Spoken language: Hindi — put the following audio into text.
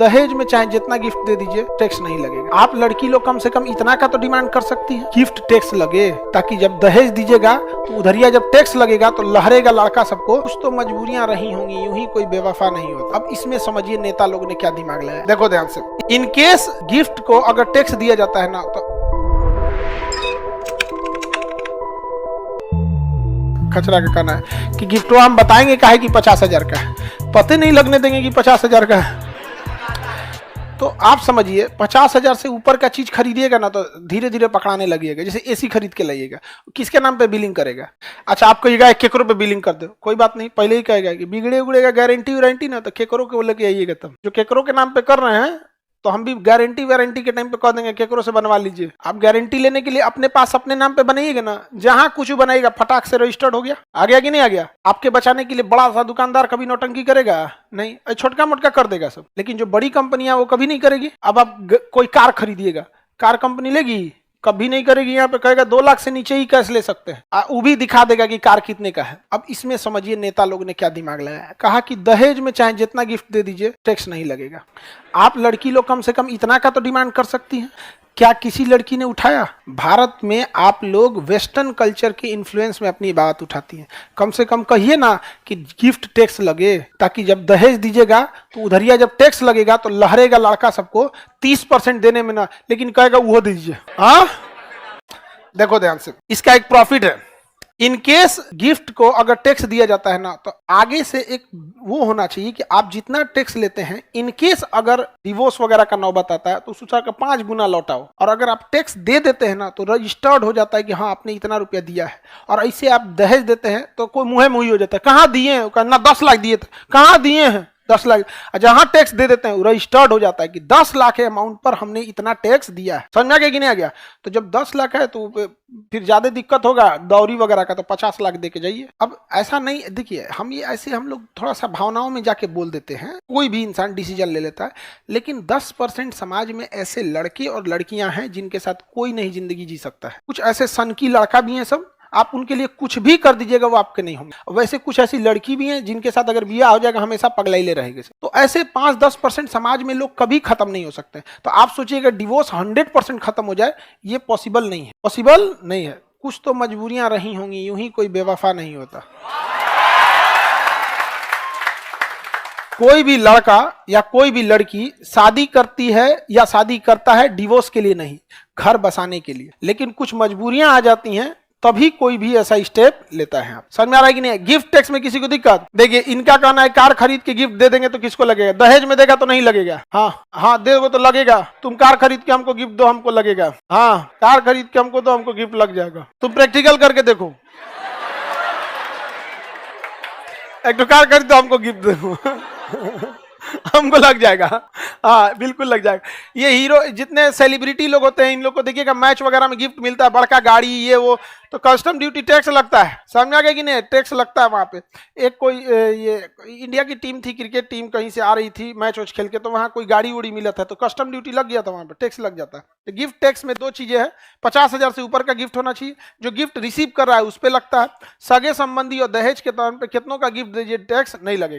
दहेज में चाहे जितना गिफ्ट दे दीजिए टैक्स नहीं लगेगा। आप लड़की लोग कम से कम इतना का तो डिमांड कर सकती है, गिफ्ट टैक्स लगे, ताकि जब दहेज दीजिएगा तो उधरिया जब टैक्स लगेगा तो लहरेगा लड़का सबको। कुछ तो मजबूरियां रही होंगी, यूं ही कोई बेवफा नहीं होता। अब इसमें समझिए नेता लोग ने क्या दिमाग लगाया। देखो ध्यान से, इन केस गिफ्ट को अगर टैक्स दिया जाता है ना तो खचरा का कहना है कि गिफ्ट हम बताएंगे काहे कि 50,000 का है, पते नहीं लगने देंगे कि 50,000 का है। तो आप समझिए 50,000 से ऊपर का चीज खरीदिएगा ना तो धीरे धीरे पकड़ाने लगिएगा। जैसे एसी खरीद के लाइएगा, किसके नाम पे बिलिंग करेगा? अच्छा आप कहिएगा केकरो पे बिलिंग कर दो, कोई बात नहीं, पहले ही कहेगा कि बिगड़े उगड़ेगा गारंटी वारंटी ना तो केकरो के लेके आइएगा। तब जो केकरो के नाम पे कर रहे हैं तो हम भी गारंटी वारंटी के टाइम पे कह देंगे केकरो से बनवा लीजिए। आप गारंटी लेने के लिए अपने पास अपने नाम पे बनाइएगा ना, जहां कुछ बनाएगा फटाक से रजिस्टर्ड हो गया, आ गया कि नहीं आ गया। आपके बचाने के लिए बड़ा सा दुकानदार कभी नौटंकी करेगा नहीं, छोटका मोटका कर देगा सब, लेकिन जो बड़ी कंपनियां वो कभी नहीं करेगी। अब आप कोई कार खरीदिएगा, कार कंपनी लेगी? कभी नहीं करेगी। यहाँ पे कहेगा 2 लाख से नीचे ही कैश ले सकते हैं, वो भी दिखा देगा कि कार कितने का है। अब इसमें समझिए नेता लोग ने क्या दिमाग लगाया, कहा कि दहेज में चाहे जितना गिफ्ट दे दीजिए टैक्स नहीं लगेगा। आप लड़की लोग कम से कम इतना का तो डिमांड कर सकती हैं। क्या किसी लड़की ने उठाया? भारत में आप लोग वेस्टर्न कल्चर के इन्फ्लुएंस में अपनी बात उठाती हैं। कम से कम कहिए ना कि गिफ्ट टैक्स लगे, ताकि जब दहेज दीजिएगा तो उधरिया जब टैक्स लगेगा तो लहरेगा लड़का सबको 30% देने में ना, लेकिन कहेगा वो दीजिए। हाँ देखो ध्यान से, इसका एक प्रॉफिट है। इन केस गिफ्ट को अगर टैक्स दिया जाता है ना तो आगे से एक वो होना चाहिए कि आप जितना टैक्स लेते हैं, इन केस अगर डिवोर्स वगैरह का नौबत आता है तो उसका 5 गुना लौटाओ। और अगर आप टैक्स दे देते हैं ना तो रजिस्टर्ड हो जाता है कि हाँ आपने इतना रुपया दिया है। और ऐसे आप दहेज देते हैं तो कोई मुँह मुही हो जाता है, कहाँ दिए हैं ना, 10 लाख दिए थे, कहाँ दिए हैं 10 लाख। जहां टैक्स दे देते हैं रजिस्टर्ड हो जाता है कि 10 लाख के अमाउंट पर हमने इतना टैक्स दिया है। समझ गया कि नहीं आ गया? तो जब 10 लाख है तो फिर ज्यादा दिक्कत होगा दौरी वगैरह का, तो 50 लाख दे के जाइए। अब ऐसा नहीं, देखिए हम ये ऐसे हम लोग थोड़ा सा भावनाओं में जाके बोल देते हैं, कोई भी इंसान डिसीजन ले लेता है, लेकिन 10% समाज में ऐसे लड़के और लड़कियां हैं जिनके साथ कोई नहीं जिंदगी जी सकता है। कुछ ऐसे सनकी लड़का भी हैं सब, आप उनके लिए कुछ भी कर दीजिएगा वो आपके नहीं होंगे। वैसे कुछ ऐसी लड़की भी हैं जिनके साथ अगर बिया हो जाएगा हमेशा पगलाइले रहेंगे। तो ऐसे 5-10% समाज में लोग कभी खत्म नहीं हो सकते। तो आप सोचिएगा डिवोर्स 100% खत्म हो जाए, ये पॉसिबल नहीं है, पॉसिबल नहीं है। कुछ तो मजबूरियां रही होंगी, यूं ही कोई बेवफा नहीं होता। कोई भी लड़का या कोई भी लड़की शादी करती है या शादी करता है डिवोर्स के लिए नहीं, घर बसाने के लिए। लेकिन कुछ मजबूरियां आ जाती हैं तभी कोई भी ऐसा स्टेप लेता है। समझ में आ रहा है कि नहीं? गिफ्ट टैक्स में किसी को दिक्कत? देखिए इनका कहना है कार खरीद के गिफ्ट दे देंगे तो किसको लगेगा? दहेज में देगा तो नहीं लगेगा। हाँ देगा तो लगेगा। तुम कार खरीद के हमको गिफ्ट दो, हमको लगेगा। हाँ कार खरीद के हमको दो, हमको गिफ्ट लग जाएगा। तुम प्रैक्टिकल करके देखो, एक तो कार खरीद दो हमको गिफ्ट दो हमको लग जाएगा। हाँ बिल्कुल लग जाएगा। ये हीरो जितने सेलिब्रिटी लोग होते हैं, इन लोग को देखिएगा मैच वगैरह में गिफ्ट मिलता है, बड़का गाड़ी ये वो, तो कस्टम ड्यूटी टैक्स लगता है। समझ आ गया कि नहीं? टैक्स लगता है वहां पे। एक कोई ये इंडिया की टीम थी, क्रिकेट टीम कहीं से आ रही थी मैच वैच खेल के, तो वहां कोई गाड़ी उड़ी मिला था तो कस्टम ड्यूटी लग गया था, वहां पे टैक्स लग जाता है। तो गिफ्ट टैक्स में 2 चीजें हैं, 50,000 से ऊपर का गिफ्ट होना चाहिए, जो गिफ्ट रिसीव कर रहा है उस पर लगता है। सगे संबंधी और दहेज के तौर पर कितनों का गिफ्ट दीजिए टैक्स नहीं लगेगा।